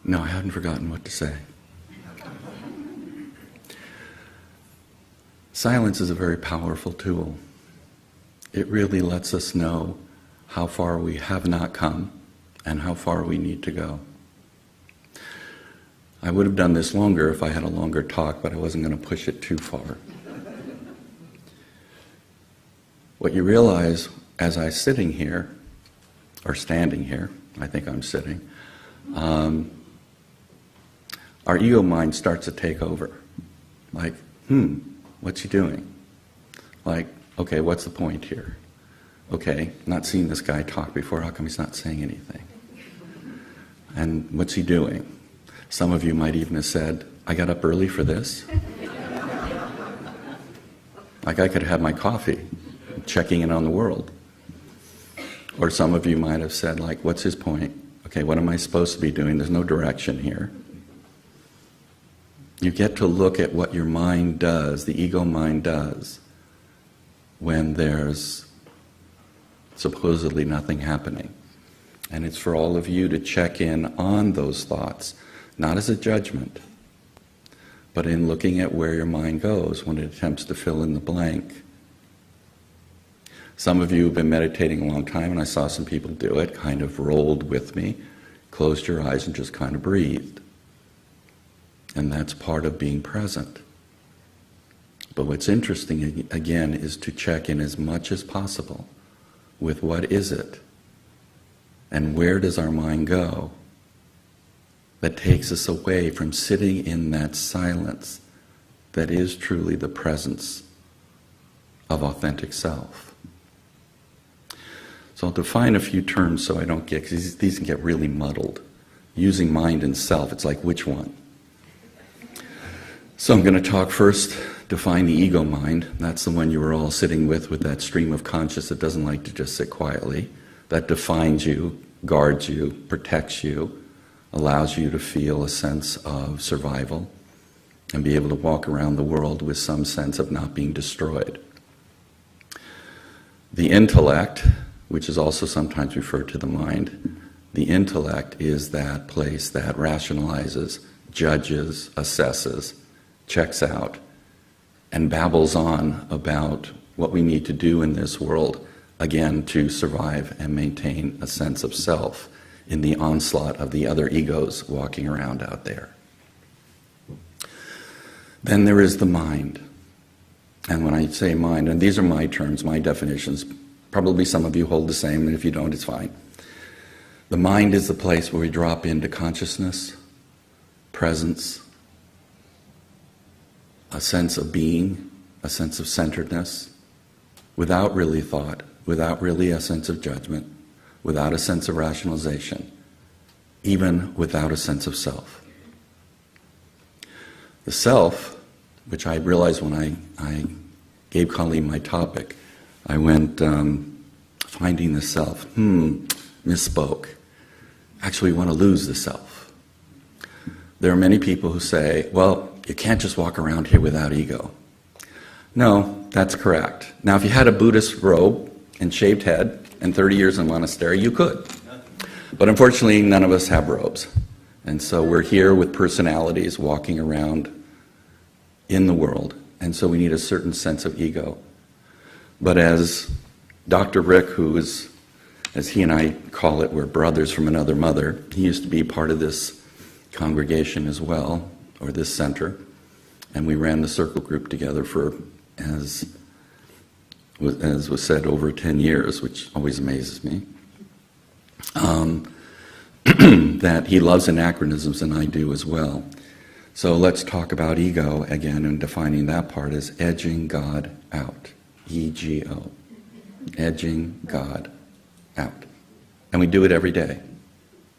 No, I hadn't forgotten what to say. Silence is a very powerful tool. It really lets us know how far we have not come and how far we need to go. I would have done this longer if I had a longer talk, but I wasn't going to push it too far. What you realize as I'm sitting here, or standing here, I think I'm sitting, our ego mind starts to take over. Like, what's he doing? Like, okay, what's the point here? Okay, not seen this guy talk before, how come he's not saying anything? And what's he doing? Some of you might even have said, I got up early for this. Like I could have my coffee, checking in on the world. Or some of you might have said, like, what's his point? Okay, what am I supposed to be doing? There's no direction here. You get to look at what your mind does, the ego mind does, when there's supposedly nothing happening. And it's for all of you to check in on those thoughts, not as a judgment, but in looking at where your mind goes when it attempts to fill in the blank. Some of you have been meditating a long time, and I saw some people do it, kind of rolled with me, closed your eyes and just kind of breathed. And that's part of being present. But what's interesting, again, is to check in as much as possible with what is it, and where does our mind go that takes us away from sitting in that silence that is truly the presence of authentic self. So I'll define a few terms so I don't get, because these can get really muddled. Using mind and self, it's like which one? So I'm going to talk first, define the ego mind. That's the one you were all sitting with that stream of conscious that doesn't like to just sit quietly. That defines you, guards you, protects you, allows you to feel a sense of survival and be able to walk around the world with some sense of not being destroyed. The intellect, which is also sometimes referred to the mind, the intellect is that place that rationalizes, judges, assesses, checks out, and babbles on about what we need to do in this world, again, to survive and maintain a sense of self in the onslaught of the other egos walking around out there. Then there is the mind. And when I say mind, and these are my terms, my definitions, probably some of you hold the same, and if you don't, it's fine. The mind is the place where we drop into consciousness, presence, a sense of being, a sense of centeredness, without really thought, without really a sense of judgment, without a sense of rationalization, even without a sense of self. The self, which I realized when I gave Colleen my topic, I went finding the self. Misspoke. Actually, we want to lose the self. There are many people who say, well, you can't just walk around here without ego. No, that's correct. Now, if you had a Buddhist robe and shaved head and 30 years in a monastery, you could. But unfortunately, none of us have robes. And so we're here with personalities walking around in the world. And so we need a certain sense of ego. But as Dr. Rick, who is, as he and I call it, we're brothers from another mother, he used to be part of this congregation as well, or this center. And we ran the circle group together for, as was said, over 10 years, which always amazes me. That he loves anachronisms, and I do as well. So let's talk about ego again, and defining that part as edging God out. E-G-O. Edging God out. And we do it every day.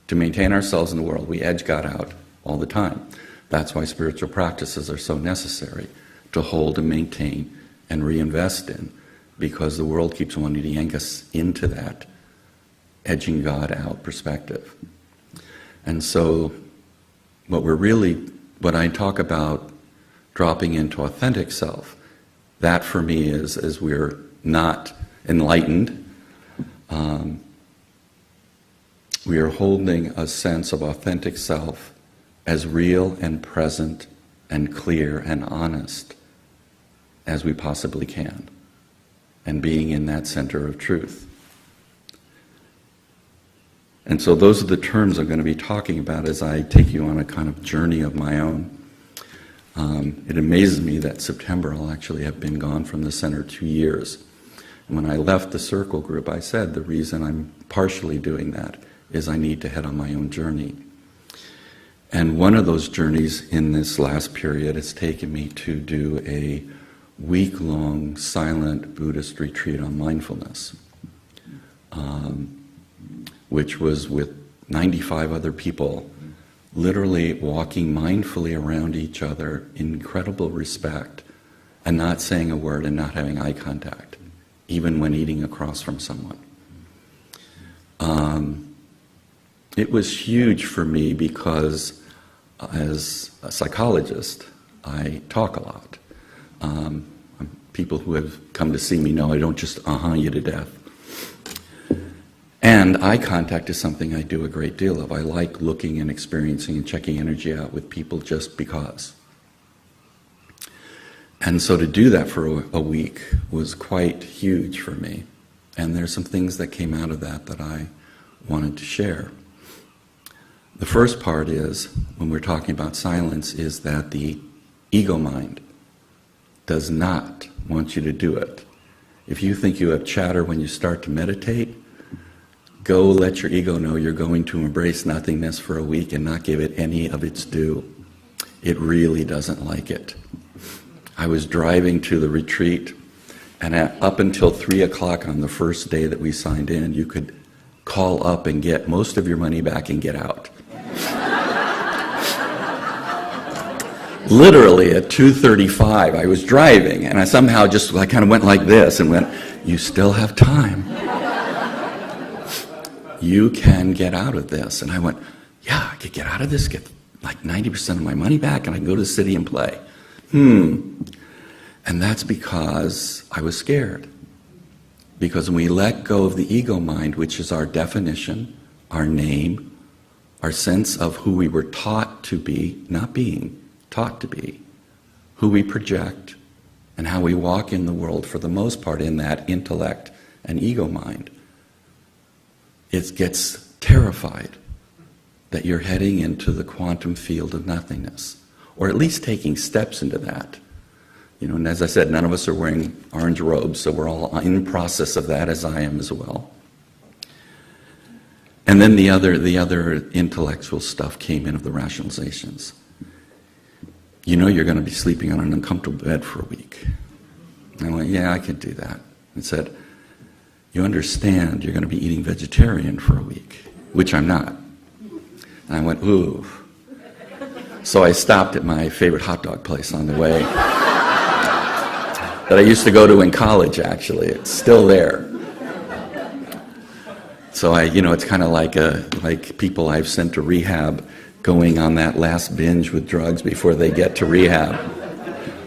To maintain ourselves in the world, we edge God out all the time. That's why spiritual practices are so necessary, to hold and maintain and reinvest in, because the world keeps wanting to yank us into that edging God out perspective. And so what I talk about dropping into authentic self, that for me is, as we're not enlightened, we are holding a sense of authentic self as real and present and clear and honest as we possibly can, and being in that center of truth. And so those are the terms I'm going to be talking about as I take you on a kind of journey of my own. It amazes me that September I'll actually have been gone from the center 2 years. And when I left the circle group, I said the reason I'm partially doing that is I need to head on my own journey. And one of those journeys in this last period has taken me to do a week-long silent Buddhist retreat on mindfulness, which was with 95 other people, literally walking mindfully around each other in incredible respect and not saying a word and not having eye contact, even when eating across from someone. It was huge for me because as a psychologist, I talk a lot. People who have come to see me know I don't just you to death. And eye contact is something I do a great deal of. I like looking and experiencing and checking energy out with people just because. And so to do that for a week was quite huge for me. And there's some things that came out of that that I wanted to share. The first part is, when we're talking about silence, is that the ego mind does not want you to do it. If you think you have chatter when you start to meditate, go let your ego know you're going to embrace nothingness for a week and not give it any of its due. It really doesn't like it. I was driving to the retreat, and up until 3 o'clock on the first day that we signed in, you could call up and get most of your money back and get out. Literally at 2:35, I was driving, and I somehow just kind of went like this and went, "You still have time. You can get out of this." And I went, "Yeah, I could get out of this, get like 90% of my money back, and I can go to the city and play." And that's because I was scared. Because when we let go of the ego mind, which is our definition, our name, our sense of who we were taught to be, not being, taught to be, who we project, and how we walk in the world for the most part in that intellect and ego mind, it gets terrified that you're heading into the quantum field of nothingness, or at least taking steps into that. You know, and as I said, none of us are wearing orange robes, so we're all in process of that, as I am as well. And then the other intellectual stuff came in of the rationalizations. You know you're going to be sleeping on an uncomfortable bed for a week. And I went, yeah, I could do that. It said, you understand you're going to be eating vegetarian for a week, which I'm not. And I went, ooh. So I stopped at my favorite hot dog place on the way that I used to go to in college, actually. It's still there. So it's kind of like people I've sent to rehab going on that last binge with drugs before they get to rehab.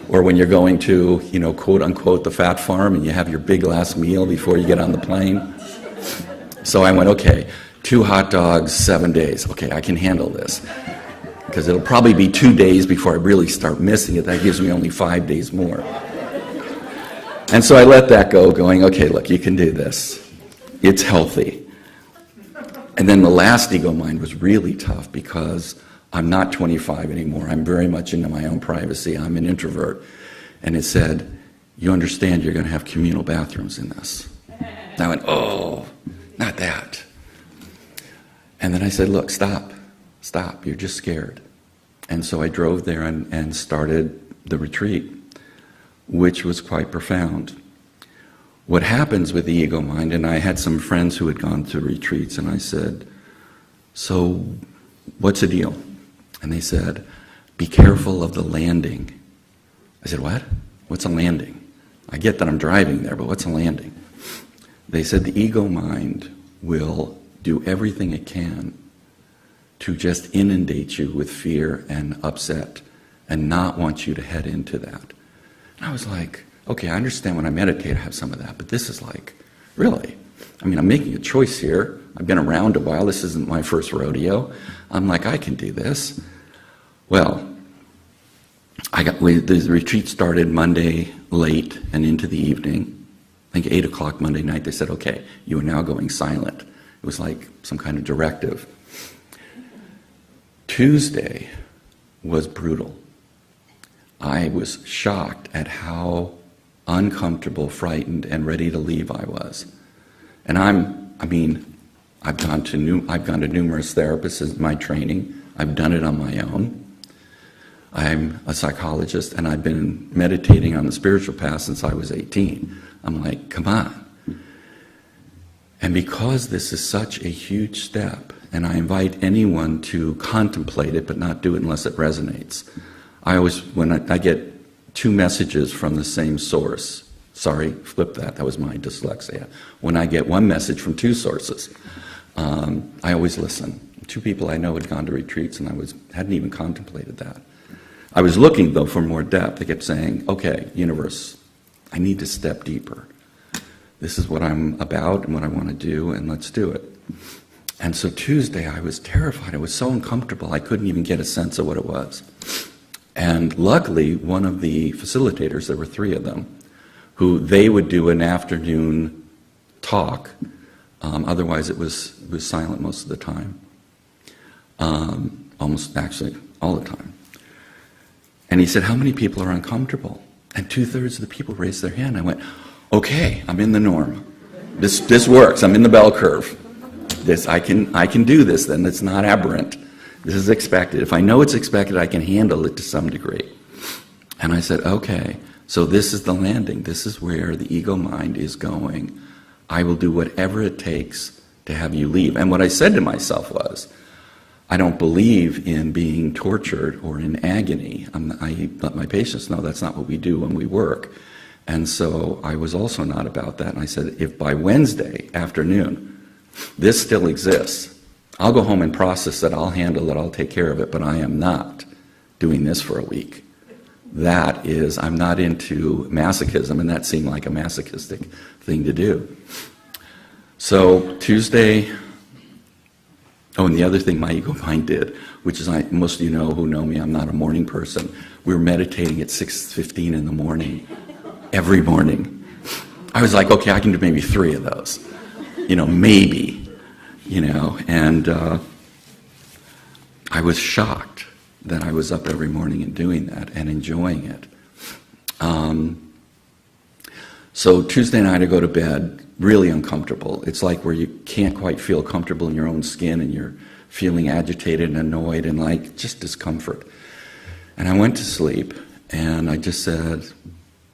Or when you're going to, quote unquote, the fat farm and you have your big last meal before you get on the plane. So I went, okay, 2 hot dogs, 7 days. Okay, I can handle this. Because it'll probably be 2 days before I really start missing it. That gives me only 5 days more. And so I let that go, going, okay, look, you can do this. It's healthy. And then the last ego mind was really tough because I'm not 25 anymore. I'm very much into my own privacy. I'm an introvert. And it said, you understand you're going to have communal bathrooms in this. And I went, oh, not that. And then I said, look, stop. You're just scared. And so I drove there and started the retreat, which was quite profound. What happens with the ego mind, and I had some friends who had gone to retreats, and I said, so what's the deal? And they said, be careful of the landing. I said, what? What's a landing? I get that I'm driving there, but what's a landing? They said the ego mind will do everything it can to just inundate you with fear and upset and not want you to head into that. And I was like, okay, I understand when I meditate I have some of that, but this is like, really? I mean, I'm making a choice here. I've been around a while. This isn't my first rodeo. I'm like, I can do this. Well, the retreat started Monday late and into the evening. I think 8 o'clock Monday night, they said, okay, you are now going silent. It was like some kind of directive. Tuesday was brutal. I was shocked at how uncomfortable, frightened, and ready to leave I was. And I've gone to numerous therapists in my training. I've done it on my own. I'm a psychologist, and I've been meditating on the spiritual path since I was 18. I'm like, come on. And because this is such a huge step, and I invite anyone to contemplate it, but not do it unless it resonates. When I get 2 messages from the same source, sorry, flip that was my dyslexia. When I get 1 message from 2 sources, I always listen. 2 people I know had gone to retreats, and hadn't even contemplated that. I was looking, though, for more depth. They kept saying, okay, universe, I need to step deeper. This is what I'm about and what I want to do, and let's do it. And so Tuesday, I was terrified. I was so uncomfortable, I couldn't even get a sense of what it was. And luckily, one of the facilitators, there were 3 of them, who they would do an afternoon talk. Otherwise, it was silent most of the time. Almost, actually, all the time. And he said, how many people are uncomfortable? And 2/3 of the people raised their hand. I went, okay, I'm in the norm. This works. I'm in the bell curve. I can do this then. It's not aberrant. This is expected. If I know it's expected, I can handle it to some degree. And I said, okay, so this is the landing. This is where the ego mind is going. I will do whatever it takes to have you leave. And what I said to myself was, I don't believe in being tortured or in agony. I let my patients know that's not what we do when we work. And so I was also not about that. And I said, if by Wednesday afternoon this still exists, I'll go home and process it, I'll handle it, I'll take care of it, but I am not doing this for a week. That is, I'm not into masochism, and that seemed like a masochistic thing to do. So Tuesday, and the other thing my ego mind did, which is most of you know who know me, I'm not a morning person. We were meditating at 6:15 in the morning, every morning. I was like, okay, I can do maybe 3 of those. Maybe, and I was shocked that I was up every morning and doing that and enjoying it. So Tuesday night I go to bed really uncomfortable. It's like where you can't quite feel comfortable in your own skin and you're feeling agitated and annoyed and like just discomfort. And I went to sleep and I just said,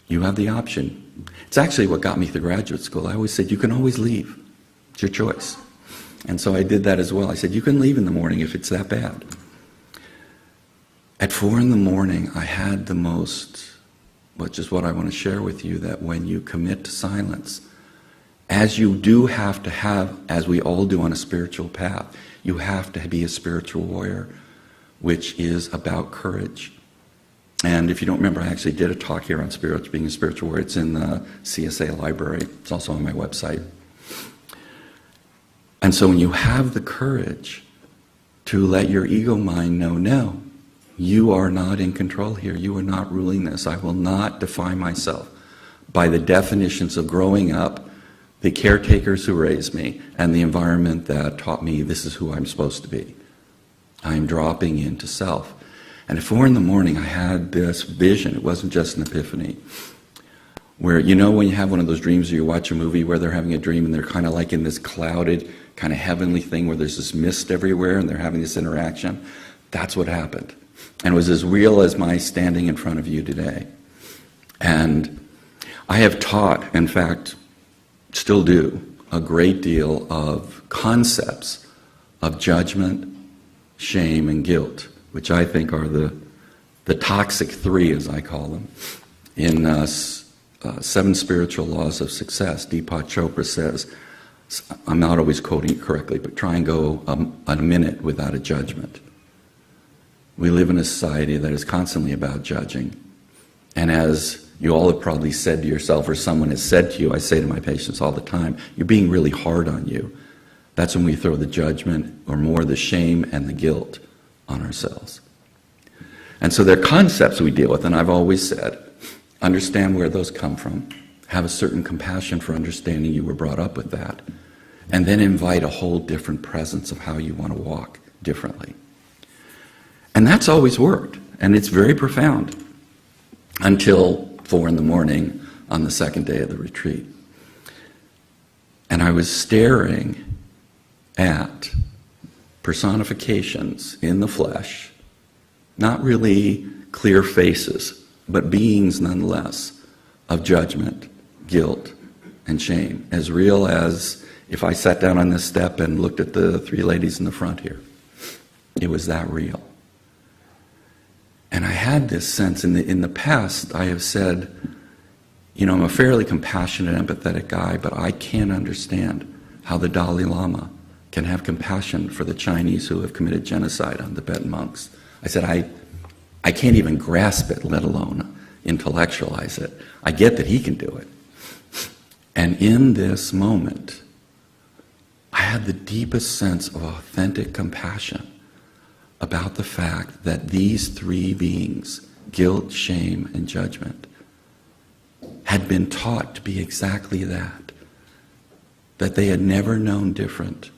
you have the option. It's actually what got me through graduate school. I always said, you can always leave. It's your choice. And so I did that as well. I said, you can leave in the morning if it's that bad. At 4 in the morning, I had the most, which is what I want to share with you, that when you commit to silence, as you do have to have, as we all do on a spiritual path, you have to be a spiritual warrior, which is about courage. And if you don't remember, I actually did a talk here on being a spiritual warrior. It's in the CSA library. It's also on my website. And so when you have the courage to let your ego mind know, no, you are not in control here. You are not ruling this. I will not define myself by the definitions of growing up, the caretakers who raised me, and the environment that taught me this is who I'm supposed to be. I'm dropping into self. And at 4 in the morning, I had this vision. It wasn't just an epiphany. Where, when you have one of those dreams or you watch a movie where they're having a dream and they're kind of like in this clouded, kind of heavenly thing where there's this mist everywhere and they're having this interaction. That's what happened. And it was as real as my standing in front of you today. And I have taught, in fact, still do, a great deal of concepts of judgment, shame, and guilt, which I think are the toxic 3, as I call them. In 7 Spiritual Laws of Success, Deepak Chopra says, I'm not always quoting it correctly, but try and go a minute without a judgment. We live in a society that is constantly about judging. And as you all have probably said to yourself, or someone has said to you, I say to my patients all the time, you're being really hard on you. That's when we throw the judgment, or more the shame and the guilt, on ourselves. And so they're concepts we deal with, and I've always said, understand where those come from, have a certain compassion for understanding you were brought up with that, and then invite a whole different presence of how you want to walk differently. And that's always worked, and it's very profound, until 4 a.m. on the second day of the retreat. And I was staring at personifications in the flesh, not really clear faces, but beings nonetheless, of judgment, guilt, and shame, as real as if I sat down on this step and looked at the 3 ladies in the front here. It was that real. And I had this sense, in the past, I have said, you know, I'm a fairly compassionate, empathetic guy, but I can't understand how the Dalai Lama can have compassion for the Chinese who have committed genocide on Tibetan monks. I said, I can't even grasp it, let alone intellectualize it. I get that he can do it. And in this moment, I had the deepest sense of authentic compassion about the fact that these 3 beings, guilt, shame, and judgment, had been taught to be exactly that they had never known different,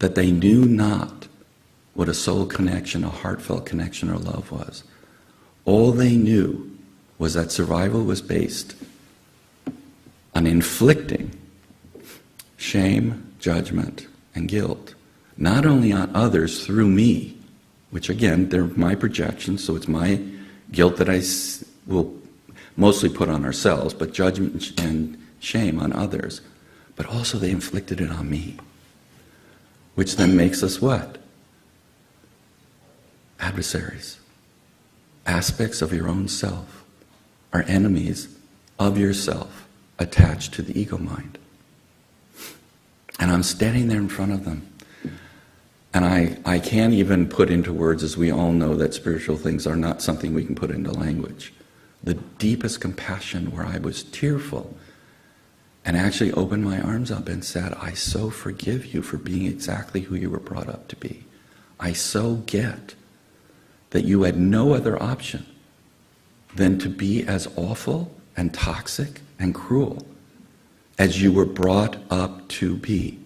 that they knew not what a soul connection, a heartfelt connection or love was. All they knew was that survival was based on inflicting shame, judgment, and guilt, not only on others through me, which again, they're my projections, so it's my guilt that I will mostly put on ourselves, but judgment and shame on others, but also they inflicted it on me, which then makes us what? Adversaries. Aspects of your own self are enemies of yourself attached to the ego mind. And I'm standing there in front of them. And I can't even put into words, as we all know, that spiritual things are not something we can put into language. The deepest compassion where I was tearful and actually opened my arms up and said, I so forgive you for being exactly who you were brought up to be. I so get that you had no other option than to be as awful and toxic and cruel as you were brought up to be.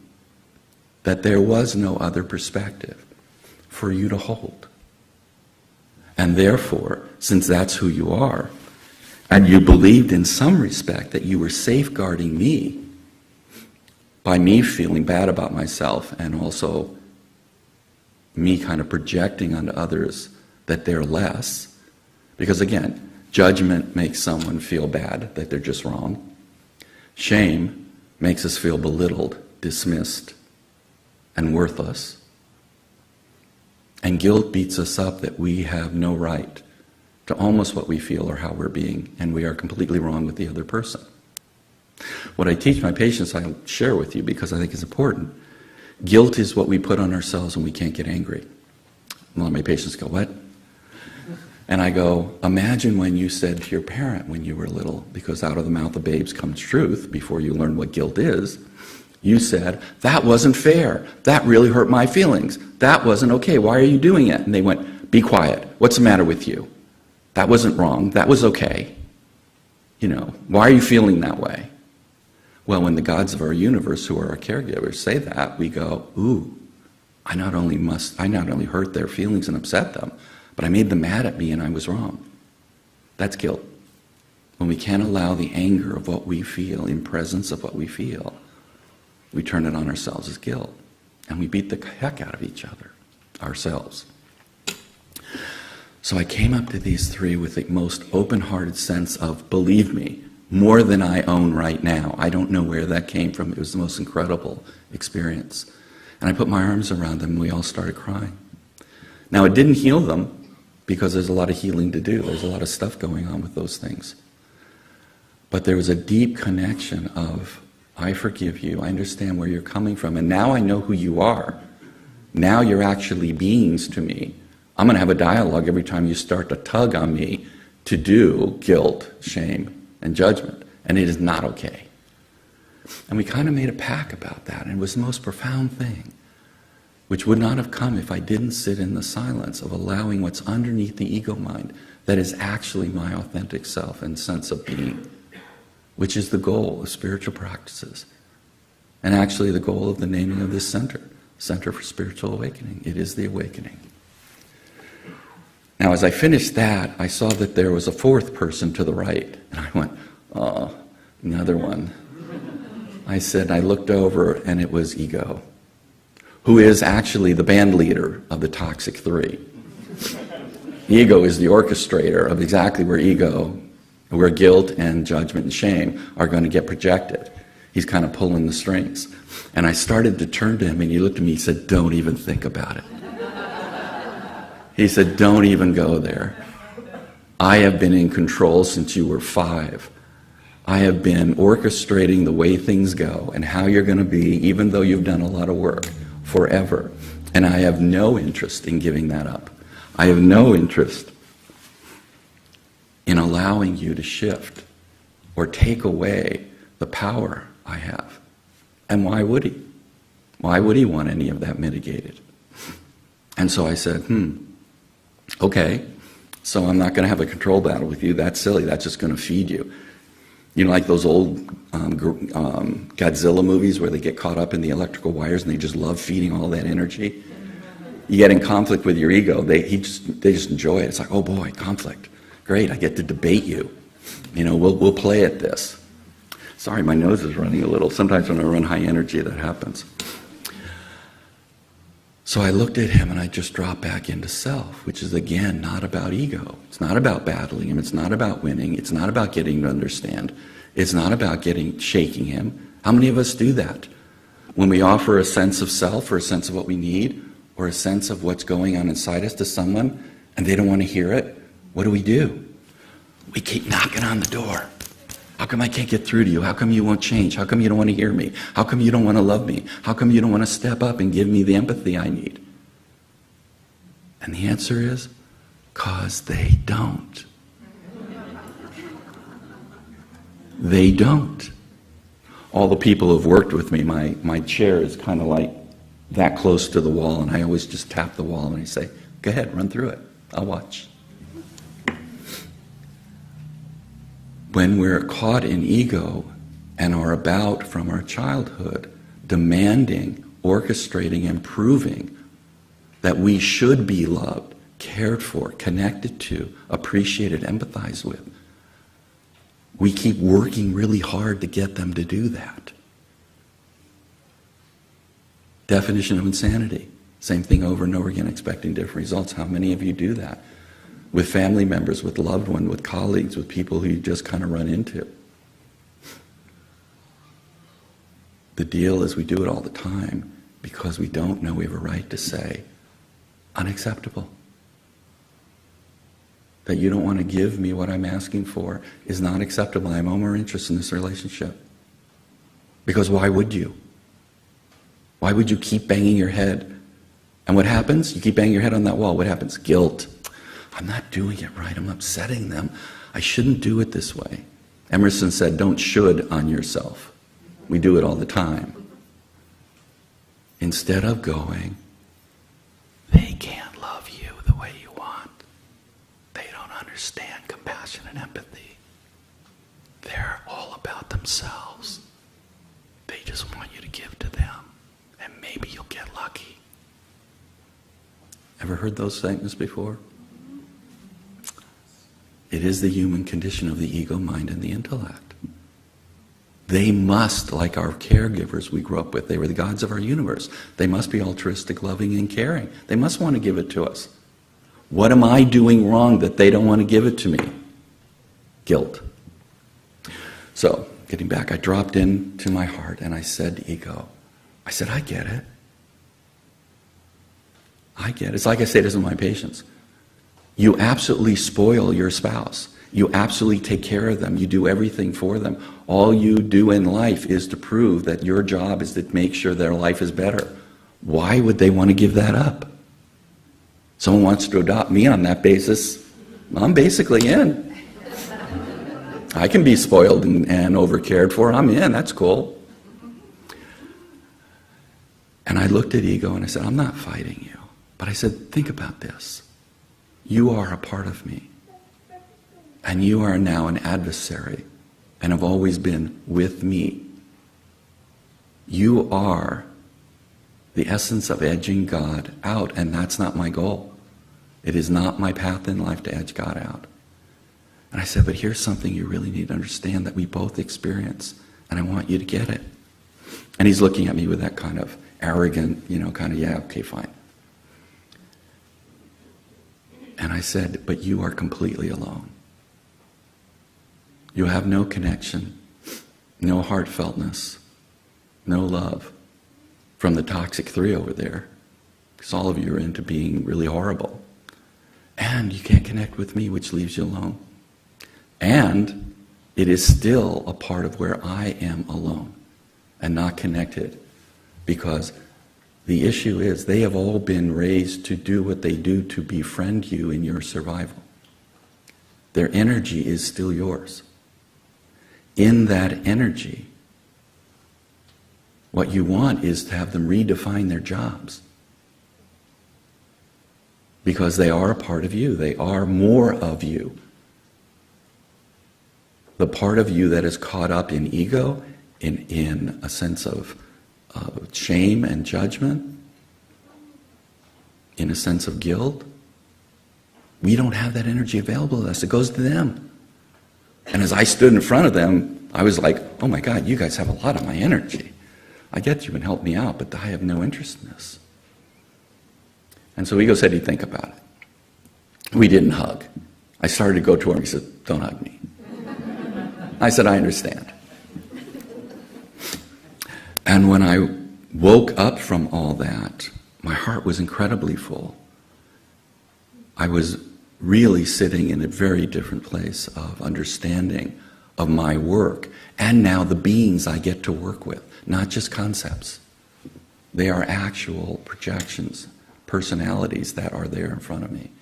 That there was no other perspective for you to hold. And therefore, since that's who you are, and you believed in some respect that you were safeguarding me by me feeling bad about myself and also me kind of projecting onto others that they're less, because again, judgment makes someone feel bad, that they're just wrong. Shame makes us feel belittled, dismissed, and worthless. And guilt beats us up that we have no right to almost what we feel or how we're being, and we are completely wrong with the other person. What I teach my patients, I'll share with you because I think it's important. Guilt is what we put on ourselves when we can't get angry. A lot of my patients go, what? And I go, imagine when you said to your parent when you were little, because out of the mouth of babes comes truth, before you learn what guilt is, you said, that wasn't fair. That really hurt my feelings. That wasn't okay. Why are you doing it? And they went, be quiet. What's the matter with you? That wasn't wrong. That was okay. You know, why are you feeling that way? Well, when the gods of our universe, who are our caregivers, say that, we go, ooh, I not only hurt their feelings and upset them, but I made them mad at me and I was wrong. That's guilt. When we can't allow the anger of what we feel in presence of what we feel, we turn it on ourselves as guilt. And we beat the heck out of each other, ourselves. So I came up to these 3 with the most open-hearted sense of, believe me, more than I own right now. I don't know where that came from. It was the most incredible experience. And I put my arms around them and we all started crying. Now it didn't heal them because there's a lot of healing to do. There's a lot of stuff going on with those things. But there was a deep connection of, I forgive you, I understand where you're coming from, and now I know who you are. Now you're actually beings to me. I'm going to have a dialogue every time you start to tug on me to do guilt, shame, and judgment, and it is not okay. And we kind of made a pact about that, and it was the most profound thing. which would not have come if I didn't sit in the silence of allowing what's underneath the ego mind that is actually my authentic self and sense of being, which is the goal of spiritual practices, and actually the goal of the naming of this center, Center for Spiritual Awakening. It is the awakening. Now, as I finished that, I saw that there was a fourth person to the right, and I went, oh, another one. I looked over, and it was ego, who is actually the band leader of the Toxic Three. Ego is the orchestrator of exactly where guilt and judgment and shame are going to get projected. He's kind of pulling the strings. And I started to turn to him, and he looked at me, he said, don't even think about it. He said, don't even go there. I have been in control since you were 5. I have been orchestrating the way things go and how you're going to be, even though you've done a lot of work, forever. And I have no interest in giving that up. I have no interest in allowing you to shift or take away the power I have. And why would he? Why would he want any of that mitigated? And so I said, okay, so I'm not going to have a control battle with you. That's silly. That's just going to feed you. You know, like those old Godzilla movies where they get caught up in the electrical wires and they just love feeding all that energy. You get in conflict with your ego, they just enjoy it. It's like, oh boy, conflict. Great, I get to debate you. You know, we'll play at this. Sorry, my nose is running a little. Sometimes when I run high energy, that happens. So I looked at him and I just dropped back into self, which is, again, not about ego. It's not about battling him. It's not about winning. It's not about getting to understand. It's not about shaking him. How many of us do that? When we offer a sense of self or a sense of what we need or a sense of what's going on inside us to someone and they don't want to hear it, what do? We keep knocking on the door. How come I can't get through to you? How come you won't change? How come you don't want to hear me? How come you don't want to love me? How come you don't want to step up and give me the empathy I need? And the answer is, 'cause they don't. They don't. All the people who have worked with me, my chair is kind of like that close to the wall, and I always just tap the wall and I say, go ahead, run through it. I'll watch. When we're caught in ego and are about, from our childhood, demanding, orchestrating, and proving that we should be loved, cared for, connected to, appreciated, empathized with, we keep working really hard to get them to do that. Definition of insanity. Same thing over and over again, expecting different results. How many of you do that? With family members, with loved ones, with colleagues, with people who you just kind of run into. The deal is we do it all the time because we don't know we have a right to say, unacceptable. That you don't want to give me what I'm asking for is not acceptable. I have no more interest in this relationship. Because why would you? Why would you keep banging your head? And what happens? You keep banging your head on that wall. What happens? Guilt. I'm not doing it right. I'm upsetting them. I shouldn't do it this way. Emerson said, don't should on yourself. We do it all the time. Instead of going, they can't love you the way you want. They don't understand compassion and empathy. They're all about themselves. They just want you to give to them. And maybe you'll get lucky. Ever heard those statements before? It is the human condition of the ego, mind, and the intellect. They must, like our caregivers we grew up with, they were the gods of our universe. They must be altruistic, loving, and caring. They must want to give it to us. What am I doing wrong that they don't want to give it to me? Guilt. So, getting back, I dropped into my heart and I said to ego, I said, I get it. I get it. It's like I say this with my patients. You absolutely spoil your spouse. You absolutely take care of them. You do everything for them. All you do in life is to prove that your job is to make sure their life is better. Why would they want to give that up? Someone wants to adopt me on that basis, I'm basically in. I can be spoiled and, over-cared for. I'm in. That's cool. And I looked at ego and I said, I'm not fighting you. But I said, think about this. You are a part of me. And you are now an adversary and have always been with me. You are the essence of edging God out, and that's not my goal. It is not my path in life to edge God out. And I said, but here's something you really need to understand that we both experience, and I want you to get it. And he's looking at me with that kind of arrogant, yeah, okay, fine. And I said, but you are completely alone. You have no connection, no heartfeltness, no love from the toxic three over there, because all of you are into being really horrible. And you can't connect with me, which leaves you alone. And it is still a part of where I am alone and not connected, because the issue is they have all been raised to do what they do to befriend you in your survival. Their energy is still yours. In that energy, what you want is to have them redefine their jobs. Because they are a part of you. They are more of you. The part of you that is caught up in ego, in a sense of shame and judgment, in a sense of guilt, we don't have that energy available to us. It goes to them. And as I stood in front of them, I was like, oh my God, you guys have a lot of my energy. I get you and help me out, but I have no interest in this. And so ego said he'd think about it. We didn't hug. I started to go toward him. He said, don't hug me. I said, I understand. And when I woke up from all that, my heart was incredibly full. I was really sitting in a very different place of understanding of my work, and now the beings I get to work with, not just concepts. They are actual projections, personalities that are there in front of me.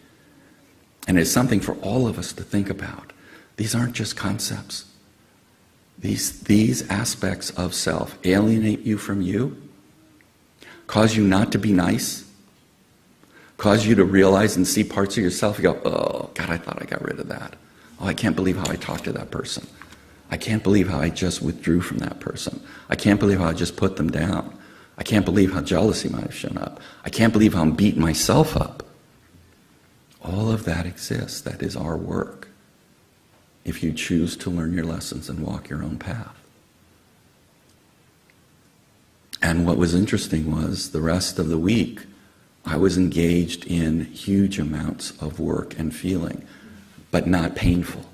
And it's something for all of us to think about. These aren't just concepts. These aspects of self alienate you from you, cause you not to be nice, cause you to realize and see parts of yourself. You go, oh, God, I thought I got rid of that. Oh, I can't believe how I talked to that person. I can't believe how I just withdrew from that person. I can't believe how I just put them down. I can't believe how jealousy might have shown up. I can't believe how I'm beating myself up. All of that exists. That is our work, if you choose to learn your lessons and walk your own path. And what was interesting was the rest of the week, I was engaged in huge amounts of work and feeling, but not painful.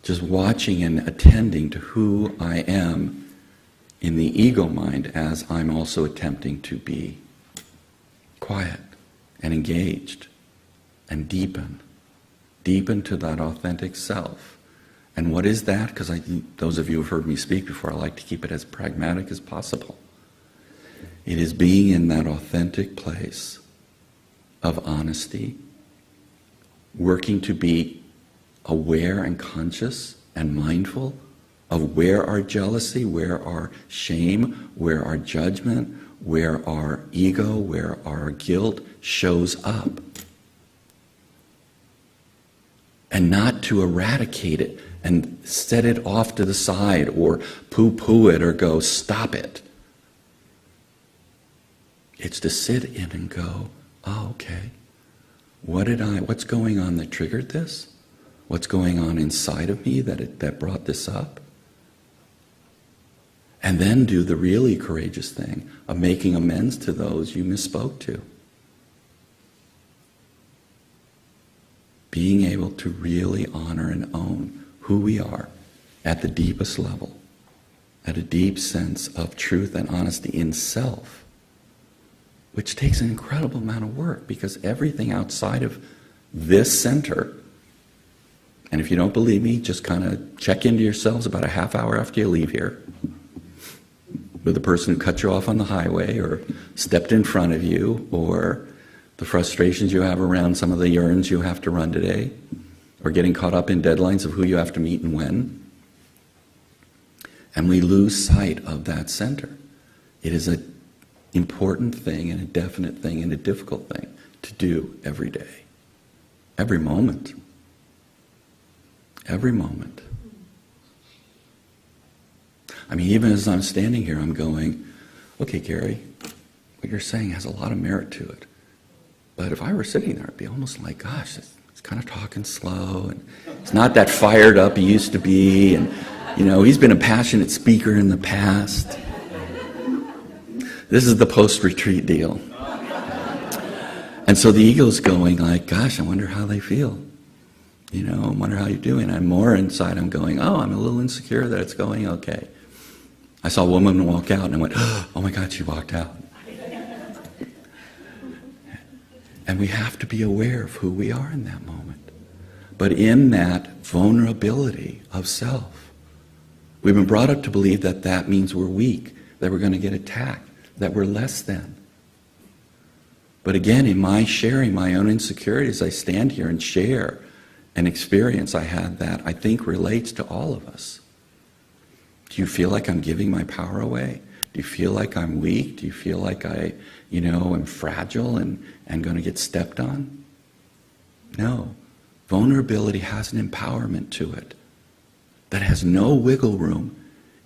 Just watching and attending to who I am in the ego mind as I'm also attempting to be quiet and engaged and deepen to that authentic self. And what is that? Because those of you who have heard me speak before, I like to keep it as pragmatic as possible. It is being in that authentic place of honesty, working to be aware and conscious and mindful of where our jealousy, where our shame, where our judgment, where our ego, where our guilt shows up. And not to eradicate it and set it off to the side or poo-poo it or go, stop it. It's to sit in and go, oh, okay. What's going on that triggered this? What's going on inside of me that brought this up? And then do the really courageous thing of making amends to those you misspoke to. Being able to really honor and own who we are at the deepest level, at a deep sense of truth and honesty in self, which takes an incredible amount of work, because everything outside of this center, and if you don't believe me, just kind of check into yourselves about a half hour after you leave here with the person who cut you off on the highway or stepped in front of you, or the frustrations you have around some of the errands you have to run today, or getting caught up in deadlines of who you have to meet and when. And we lose sight of that center. It is an important thing and a definite thing and a difficult thing to do every day. Every moment. Every moment. I mean, even as I'm standing here, I'm going, okay, Gary, what you're saying has a lot of merit to it. But if I were sitting there, it'd be almost like, gosh, it's kind of talking slow, and it's not that fired up he used to be, and, he's been a passionate speaker in the past. This is the post-retreat deal. And so the ego's going like, gosh, I wonder how they feel. I wonder how you're doing. I'm more inside, I'm going, oh, I'm a little insecure that it's going okay. I saw a woman walk out and I went, oh my God, she walked out. And we have to be aware of who we are in that moment. But in that vulnerability of self, we've been brought up to believe that that means we're weak, that we're going to get attacked, that we're less than. But again, in my sharing my own insecurities, I stand here and share an experience I had that I think relates to all of us. Do you feel like I'm giving my power away? Do you feel like I'm weak? Do you feel like I, am fragile and going to get stepped on? No. Vulnerability has an empowerment to it that has no wiggle room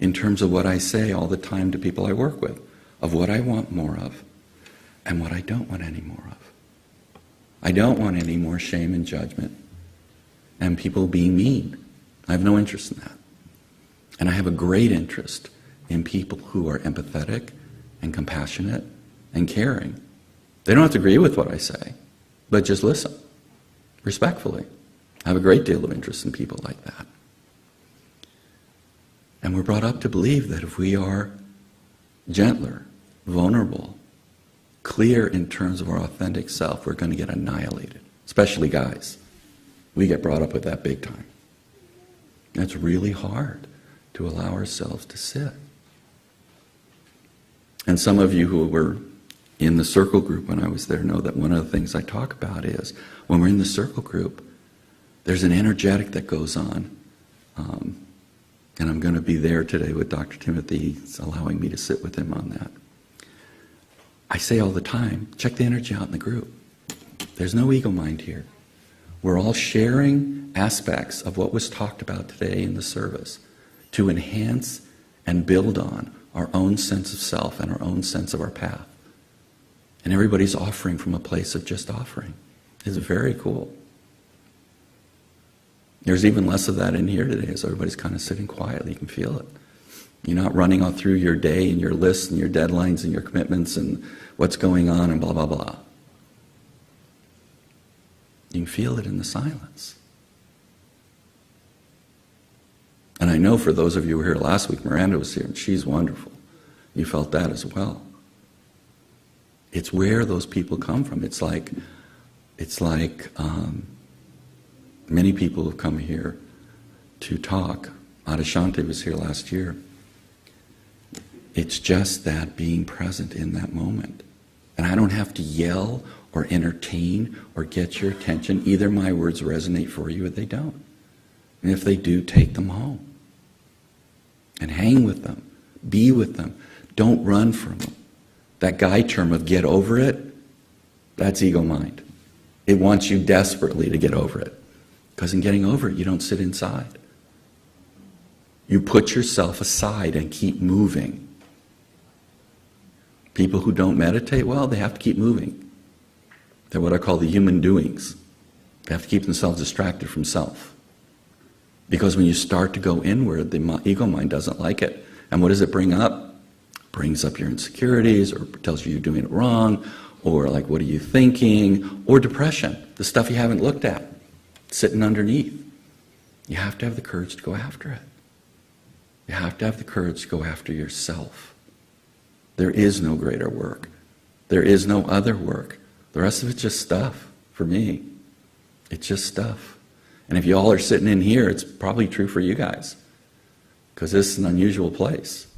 in terms of what I say all the time to people I work with, of what I want more of and what I don't want any more of. I don't want any more shame and judgment and people being mean. I have no interest in that. And I have a great interest in people who are empathetic and compassionate and caring. They don't have to agree with what I say, but just listen respectfully. I have a great deal of interest in people like that. And we're brought up to believe that if we are gentler, vulnerable, clear in terms of our authentic self, we're going to get annihilated. Especially guys. We get brought up with that big time. It's really hard to allow ourselves to sit. And some of you who were in the circle group when I was there know that one of the things I talk about is when we're in the circle group, there's an energetic that goes on. And I'm going to be there today with Dr. Timothy. He's allowing me to sit with him on that. I say all the time, check the energy out in the group. There's no ego mind here. We're all sharing aspects of what was talked about today in the service to enhance and build on our own sense of self and our own sense of our path. And everybody's offering from a place of just offering. It's very cool. There's even less of that in here today, so everybody's kind of sitting quietly. You can feel it. You're not running all through your day and your lists and your deadlines and your commitments and what's going on and blah, blah, blah. You can feel it in the silence. And I know for those of you who were here last week, Miranda was here, and she's wonderful. You felt that as well. It's where those people come from. It's like many people have come here to talk. Adishante was here last year. It's just that being present in that moment. And I don't have to yell or entertain or get your attention. Either my words resonate for you or they don't. And if they do, take them home. And hang with them. Be with them. Don't run from them. That guy term of get over it, that's ego mind. It wants you desperately to get over it. Because in getting over it, you don't sit inside. You put yourself aside and keep moving. People who don't meditate, well, they have to keep moving. They're what I call the human doings. They have to keep themselves distracted from self. Because when you start to go inward, the ego mind doesn't like it. And what does it bring up? It brings up your insecurities, or tells you you're doing it wrong, or like, what are you thinking? Or depression, the stuff you haven't looked at, sitting underneath. You have to have the courage to go after it. You have to have the courage to go after yourself. There is no greater work. There is no other work. The rest of it's just stuff for me. It's just stuff. And if you all are sitting in here, it's probably true for you guys. Because this is an unusual place.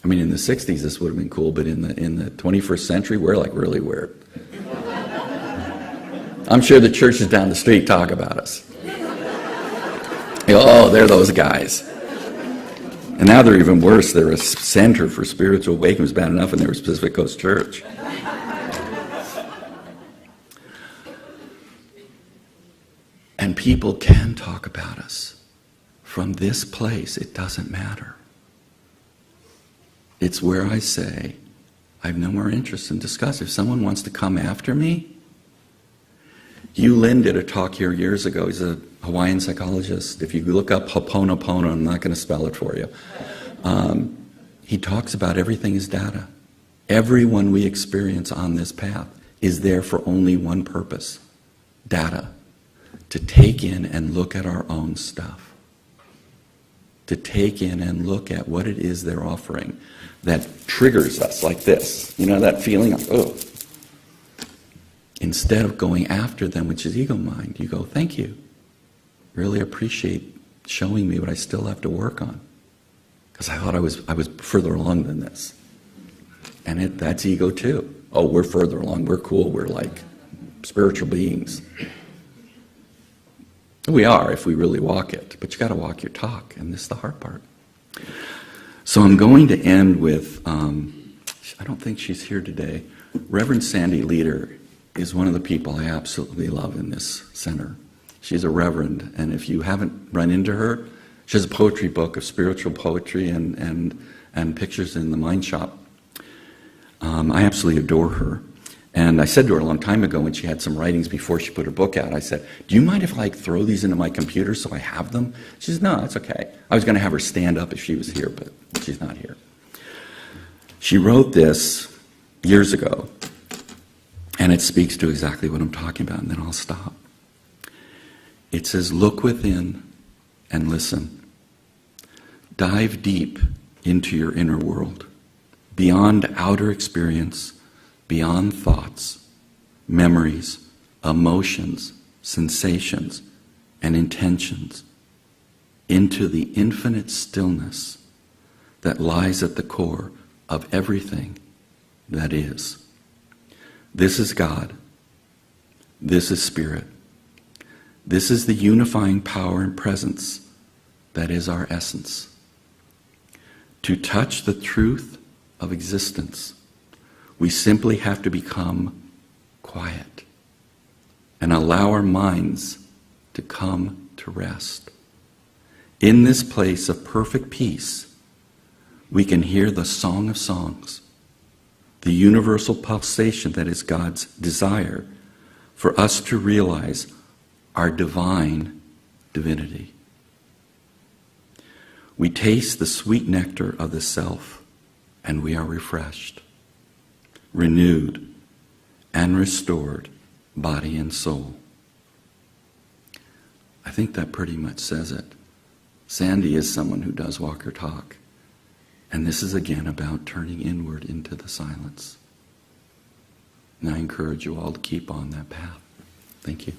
I mean, in the 60s this would have been cool, but in the 21st century, we're like really weird. I'm sure the churches down the street talk about us. Oh, they're those guys. And now they're even worse. They're a center for spiritual awakening. It was bad enough, and they were Pacific Coast Church. And people can talk about us from this place. It doesn't matter. It's where I say, I have no more interest in discussing. If someone wants to come after me, Hugh Lin did a talk here years ago. He's a Hawaiian psychologist. If you look up Ho'oponopono, I'm not going to spell it for you. He talks about everything is data. Everyone we experience on this path is there for only one purpose, data. To take in and look at our own stuff. To take in and look at what it is they're offering that triggers us like this. You know, that feeling of, oh. Instead of going after them, which is ego mind, you go, thank you. Really appreciate showing me what I still have to work on. Because I thought I was further along than this. And that's ego too. Oh, we're further along, we're cool, we're like spiritual beings. We are if we really walk it, but you got to walk your talk, and this is the hard part. So I'm going to end with, I don't think she's here today, Reverend Sandy Leader is one of the people I absolutely love in this center. She's a reverend, and if you haven't run into her, she has a poetry book of spiritual poetry and pictures in the Mind Shop. I absolutely adore her. And I said to her a long time ago when she had some writings before she put her book out, I said, do you mind if I throw these into my computer so I have them? She says, no, it's okay. I was going to have her stand up if she was here, but she's not here. She wrote this years ago, and it speaks to exactly what I'm talking about, and then I'll stop. It says, look within and listen. Dive deep into your inner world, beyond outer experience, beyond thoughts, memories, emotions, sensations, and intentions, into the infinite stillness that lies at the core of everything that is. This is God. This is Spirit. This is the unifying power and presence that is our essence. To touch the truth of existence, we simply have to become quiet and allow our minds to come to rest. In this place of perfect peace, we can hear the Song of Songs, the universal pulsation that is God's desire for us to realize our divine divinity. We taste the sweet nectar of the self, and we are refreshed, renewed, and restored, body and soul. I think that pretty much says it. Sandy is someone who does walk her talk. And this is again about turning inward into the silence. And I encourage you all to keep on that path. Thank you.